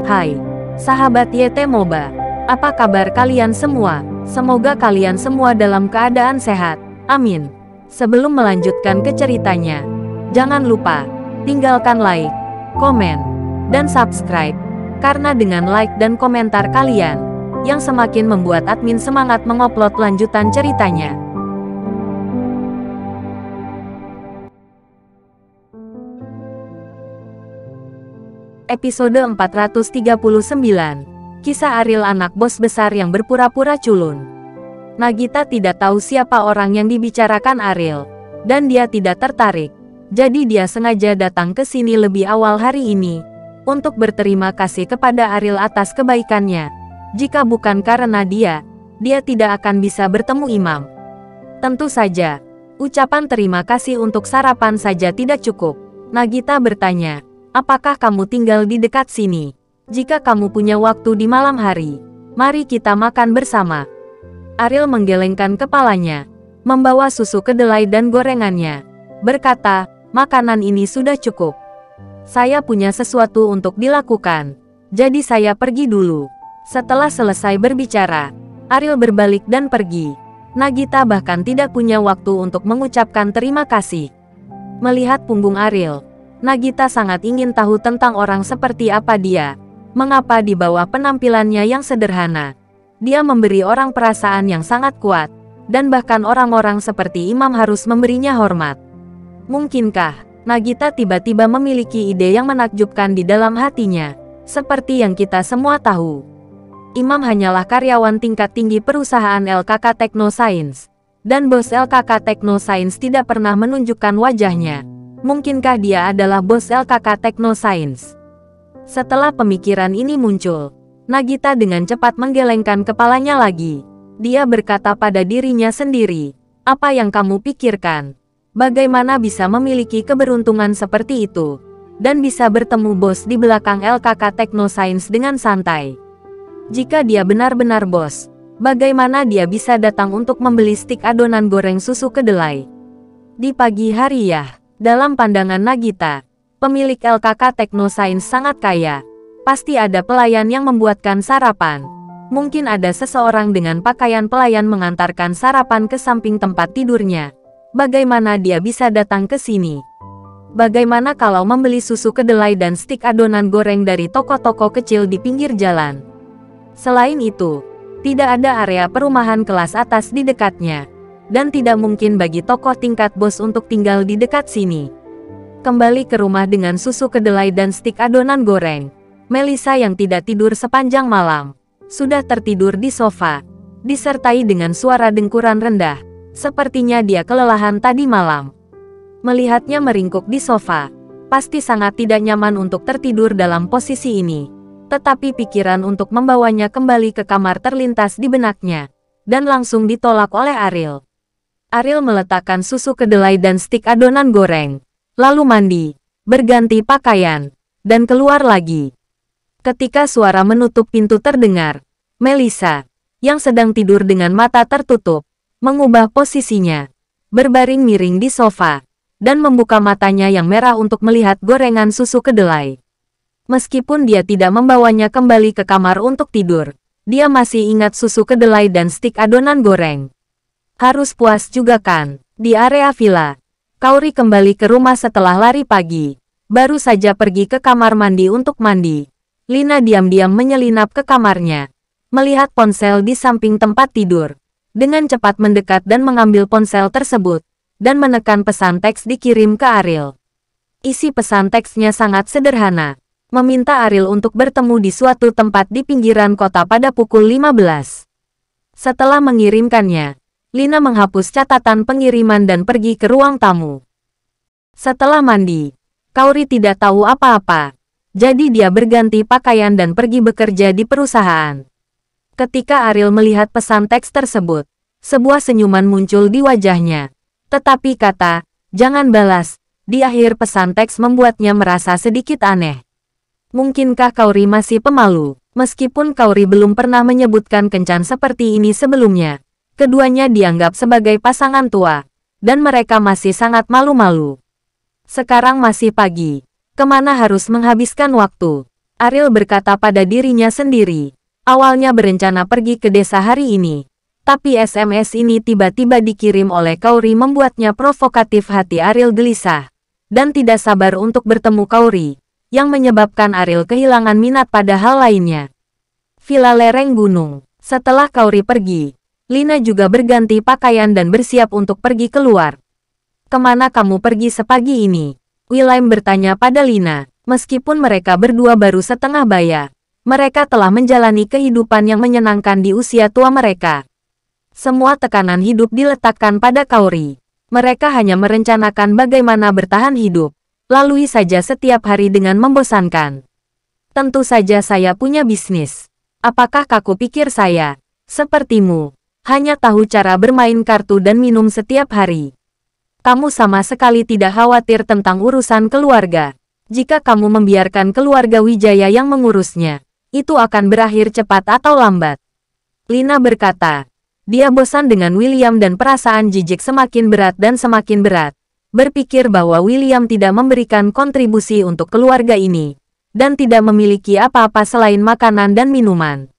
Hai, sahabat YT Moba. Apa kabar kalian semua? Semoga kalian semua dalam keadaan sehat. Amin. Sebelum melanjutkan ke ceritanya, jangan lupa tinggalkan like, komen, dan subscribe. Karena dengan like dan komentar kalian, yang semakin membuat admin semangat mengupload lanjutan ceritanya. Episode 439, Kisah Ariel anak bos besar yang berpura-pura culun. Nagita tidak tahu siapa orang yang dibicarakan Ariel, dan dia tidak tertarik. Jadi dia sengaja datang ke sini lebih awal hari ini, untuk berterima kasih kepada Ariel atas kebaikannya. Jika bukan karena dia tidak akan bisa bertemu Imam. Tentu saja, ucapan terima kasih untuk sarapan saja tidak cukup. Nagita bertanya, apakah kamu tinggal di dekat sini? Jika kamu punya waktu di malam hari, mari kita makan bersama. Ariel menggelengkan kepalanya, membawa susu kedelai dan gorengannya. Berkata, makanan ini sudah cukup. Saya punya sesuatu untuk dilakukan, jadi saya pergi dulu. Setelah selesai berbicara, Ariel berbalik dan pergi. Nagita bahkan tidak punya waktu untuk mengucapkan terima kasih. Melihat punggung Ariel, Nagita sangat ingin tahu tentang orang seperti apa dia. Mengapa di bawah penampilannya yang sederhana, dia memberi orang perasaan yang sangat kuat, dan bahkan orang-orang seperti Imam harus memberinya hormat. Mungkinkah Nagita tiba-tiba memiliki ide yang menakjubkan di dalam hatinya? Seperti yang kita semua tahu, Imam hanyalah karyawan tingkat tinggi perusahaan LKK Technoscience, dan bos LKK Technoscience tidak pernah menunjukkan wajahnya. Mungkinkah dia adalah bos LKK Technoscience? Setelah pemikiran ini muncul, Nagita dengan cepat menggelengkan kepalanya lagi. Dia berkata pada dirinya sendiri, apa yang kamu pikirkan? Bagaimana bisa memiliki keberuntungan seperti itu? Dan bisa bertemu bos di belakang LKK Technoscience dengan santai? Jika dia benar-benar bos, bagaimana dia bisa datang untuk membeli stik adonan goreng susu kedelai? Di pagi hari ya, dalam pandangan Nagita, pemilik LKK Technoscience sangat kaya. Pasti ada pelayan yang membuatkan sarapan. Mungkin ada seseorang dengan pakaian pelayan mengantarkan sarapan ke samping tempat tidurnya. Bagaimana dia bisa datang ke sini? Bagaimana kalau membeli susu kedelai dan stik adonan goreng dari toko-toko kecil di pinggir jalan? Selain itu, tidak ada area perumahan kelas atas di dekatnya. Dan tidak mungkin bagi tokoh tingkat bos untuk tinggal di dekat sini. Kembali ke rumah dengan susu kedelai dan stik adonan goreng, Melissa yang tidak tidur sepanjang malam, sudah tertidur di sofa, disertai dengan suara dengkuran rendah. Sepertinya dia kelelahan tadi malam. Melihatnya meringkuk di sofa, pasti sangat tidak nyaman untuk tertidur dalam posisi ini. Tetapi pikiran untuk membawanya kembali ke kamar terlintas di benaknya, dan langsung ditolak oleh Ariel. Ariel meletakkan susu kedelai dan stik adonan goreng, lalu mandi, berganti pakaian, dan keluar lagi. Ketika suara menutup pintu terdengar, Melissa, yang sedang tidur dengan mata tertutup, mengubah posisinya, berbaring miring di sofa, dan membuka matanya yang merah untuk melihat gorengan susu kedelai. Meskipun dia tidak membawanya kembali ke kamar untuk tidur, dia masih ingat susu kedelai dan stik adonan goreng. Harus puas juga kan? Di area villa, Kauri kembali ke rumah setelah lari pagi. Baru saja pergi ke kamar mandi untuk mandi. Lina diam-diam menyelinap ke kamarnya. Melihat ponsel di samping tempat tidur. Dengan cepat mendekat dan mengambil ponsel tersebut. Dan menekan pesan teks dikirim ke Ariel. Isi pesan teksnya sangat sederhana. Meminta Ariel untuk bertemu di suatu tempat di pinggiran kota pada pukul 15. Setelah mengirimkannya, Lina menghapus catatan pengiriman dan pergi ke ruang tamu. Setelah mandi, Kauri tidak tahu apa-apa. Jadi dia berganti pakaian dan pergi bekerja di perusahaan. Ketika Ariel melihat pesan teks tersebut, sebuah senyuman muncul di wajahnya. Tetapi kata, jangan balas, di akhir pesan teks membuatnya merasa sedikit aneh. Mungkinkah Kauri masih pemalu? Meskipun Kauri belum pernah menyebutkan kencan seperti ini sebelumnya. Keduanya dianggap sebagai pasangan tua, dan mereka masih sangat malu-malu. Sekarang masih pagi, kemana harus menghabiskan waktu? Ariel berkata pada dirinya sendiri. Awalnya berencana pergi ke desa hari ini. Tapi SMS ini tiba-tiba dikirim oleh Kaori membuatnya provokatif. Hati Ariel gelisah. Dan tidak sabar untuk bertemu Kaori. Yang menyebabkan Ariel kehilangan minat pada hal lainnya. Villa lereng gunung. Setelah Kaori pergi, Lina juga berganti pakaian dan bersiap untuk pergi keluar. Kemana kamu pergi sepagi ini? William bertanya pada Lina. Meskipun mereka berdua baru setengah baya, mereka telah menjalani kehidupan yang menyenangkan di usia tua mereka. Semua tekanan hidup diletakkan pada Kaori. Mereka hanya merencanakan bagaimana bertahan hidup, lalui saja setiap hari dengan membosankan. Tentu saja saya punya bisnis. Apakah kaku pikir saya, sepertimu, hanya tahu cara bermain kartu dan minum setiap hari? Kamu sama sekali tidak khawatir tentang urusan keluarga. Jika kamu membiarkan keluarga Wijaya yang mengurusnya, itu akan berakhir cepat atau lambat. Lina berkata. Dia bosan dengan William dan perasaan jijik semakin berat dan semakin berat. Berpikir bahwa William tidak memberikan kontribusi untuk keluarga ini, dan tidak memiliki apa-apa selain makanan dan minuman.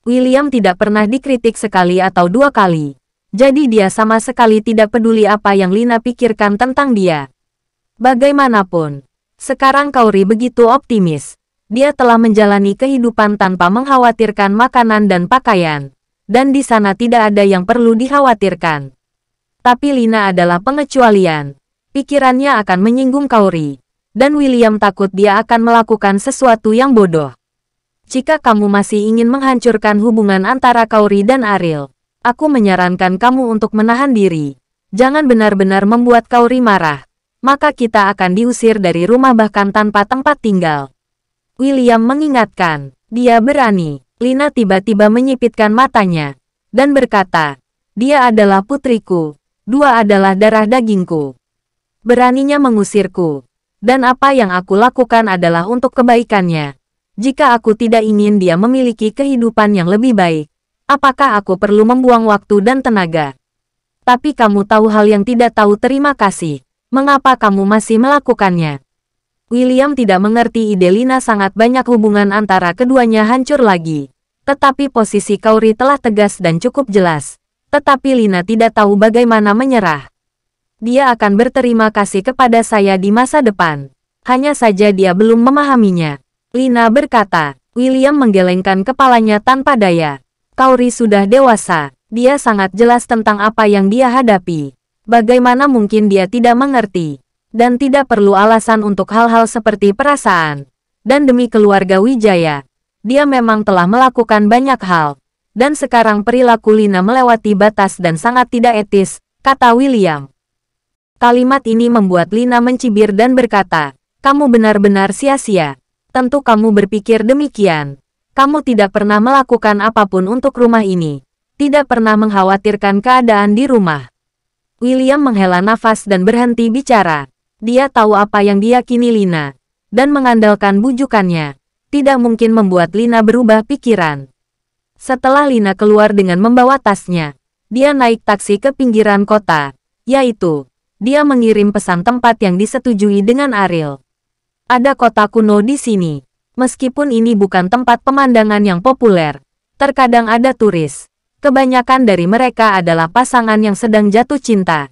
William tidak pernah dikritik sekali atau dua kali. Jadi dia sama sekali tidak peduli apa yang Lina pikirkan tentang dia. Bagaimanapun, sekarang Kaori begitu optimis. Dia telah menjalani kehidupan tanpa mengkhawatirkan makanan dan pakaian. Dan di sana tidak ada yang perlu dikhawatirkan. Tapi Lina adalah pengecualian. Pikirannya akan menyinggung Kaori. Dan William takut dia akan melakukan sesuatu yang bodoh. Jika kamu masih ingin menghancurkan hubungan antara Kaori dan Ariel, aku menyarankan kamu untuk menahan diri. Jangan benar-benar membuat Kaori marah. Maka kita akan diusir dari rumah bahkan tanpa tempat tinggal. William mengingatkan, dia berani. Lina tiba-tiba menyipitkan matanya, dan berkata, dia adalah putriku, dua adalah darah dagingku. Beraninya mengusirku, dan apa yang aku lakukan adalah untuk kebaikannya. Jika aku tidak ingin dia memiliki kehidupan yang lebih baik, apakah aku perlu membuang waktu dan tenaga? Tapi kamu tahu hal yang tidak tahu terima kasih. Mengapa kamu masih melakukannya? William tidak mengerti ide Lina sangat banyak hubungan antara keduanya hancur lagi. Tetapi posisi Kaori telah tegas dan cukup jelas. Tetapi Lina tidak tahu bagaimana menyerah. Dia akan berterima kasih kepada saya di masa depan. Hanya saja dia belum memahaminya. Lina berkata. William menggelengkan kepalanya tanpa daya. Kaori sudah dewasa. Dia sangat jelas tentang apa yang dia hadapi. Bagaimana mungkin dia tidak mengerti? Dan tidak perlu alasan untuk hal-hal seperti perasaan. Dan demi keluarga Wijaya, dia memang telah melakukan banyak hal. Dan sekarang perilaku Lina melewati batas dan sangat tidak etis, kata William. Kalimat ini membuat Lina mencibir dan berkata, kamu benar-benar sia-sia. Tentu kamu berpikir demikian. Kamu tidak pernah melakukan apapun untuk rumah ini. Tidak pernah mengkhawatirkan keadaan di rumah. William menghela nafas dan berhenti bicara. Dia tahu apa yang diyakini Lina. Dan mengandalkan bujukannya. Tidak mungkin membuat Lina berubah pikiran. Setelah Lina keluar dengan membawa tasnya, dia naik taksi ke pinggiran kota. Yaitu, dia mengirim pesan tempat yang disetujui dengan Ariel. Ada kota kuno di sini. Meskipun ini bukan tempat pemandangan yang populer, terkadang ada turis. Kebanyakan dari mereka adalah pasangan yang sedang jatuh cinta.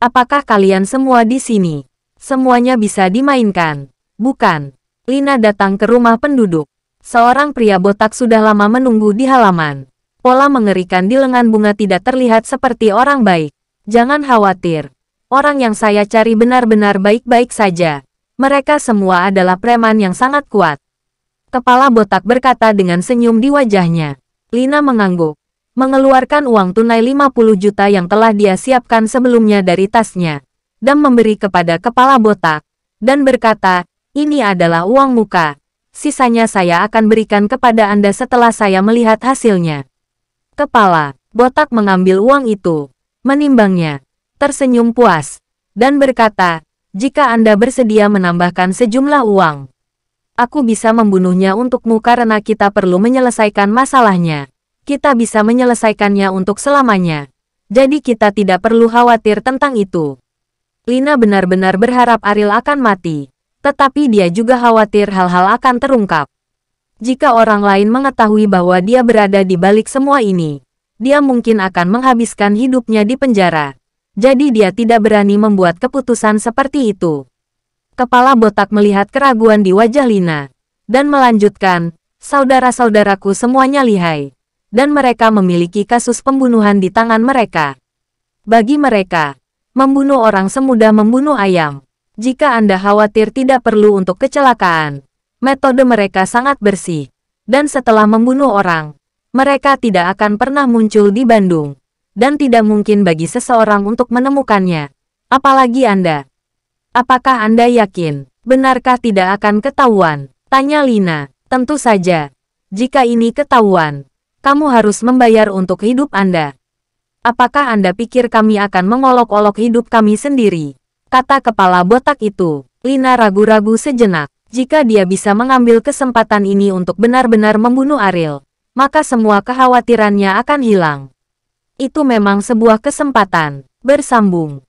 Apakah kalian semua di sini? Semuanya bisa dimainkan. Bukan. Lina datang ke rumah penduduk. Seorang pria botak sudah lama menunggu di halaman. Pola mengerikan di lengan bunga tidak terlihat seperti orang baik. Jangan khawatir. Orang yang saya cari benar-benar baik-baik saja. Mereka semua adalah preman yang sangat kuat. Kepala botak berkata dengan senyum di wajahnya. Lina mengangguk. Mengeluarkan uang tunai 50 juta yang telah dia siapkan sebelumnya dari tasnya, dan memberi kepada kepala botak, dan berkata, ini adalah uang muka. Sisanya saya akan berikan kepada Anda setelah saya melihat hasilnya. Kepala botak mengambil uang itu, menimbangnya, tersenyum puas, dan berkata, jika Anda bersedia menambahkan sejumlah uang, aku bisa membunuhnya untukmu karena kita perlu menyelesaikan masalahnya. Kita bisa menyelesaikannya untuk selamanya. Jadi kita tidak perlu khawatir tentang itu. Lina benar-benar berharap Ariel akan mati. Tetapi dia juga khawatir hal-hal akan terungkap. Jika orang lain mengetahui bahwa dia berada di balik semua ini, dia mungkin akan menghabiskan hidupnya di penjara. Jadi dia tidak berani membuat keputusan seperti itu. Kepala botak melihat keraguan di wajah Lina, dan melanjutkan, saudara-saudaraku semuanya lihai, dan mereka memiliki kasus pembunuhan di tangan mereka. Bagi mereka, membunuh orang semudah membunuh ayam. Jika Anda khawatir tidak perlu untuk kecelakaan, metode mereka sangat bersih, dan setelah membunuh orang, mereka tidak akan pernah muncul di Bandung, dan tidak mungkin bagi seseorang untuk menemukannya, apalagi Anda. Apakah Anda yakin? Benarkah tidak akan ketahuan? Tanya Lina. Tentu saja. Jika ini ketahuan, kamu harus membayar untuk hidup Anda. Apakah Anda pikir kami akan mengolok-olok hidup kami sendiri? Kata kepala botak itu. Lina ragu-ragu sejenak. Jika dia bisa mengambil kesempatan ini untuk benar-benar membunuh Ariel, maka semua kekhawatirannya akan hilang. Itu memang sebuah kesempatan. Bersambung.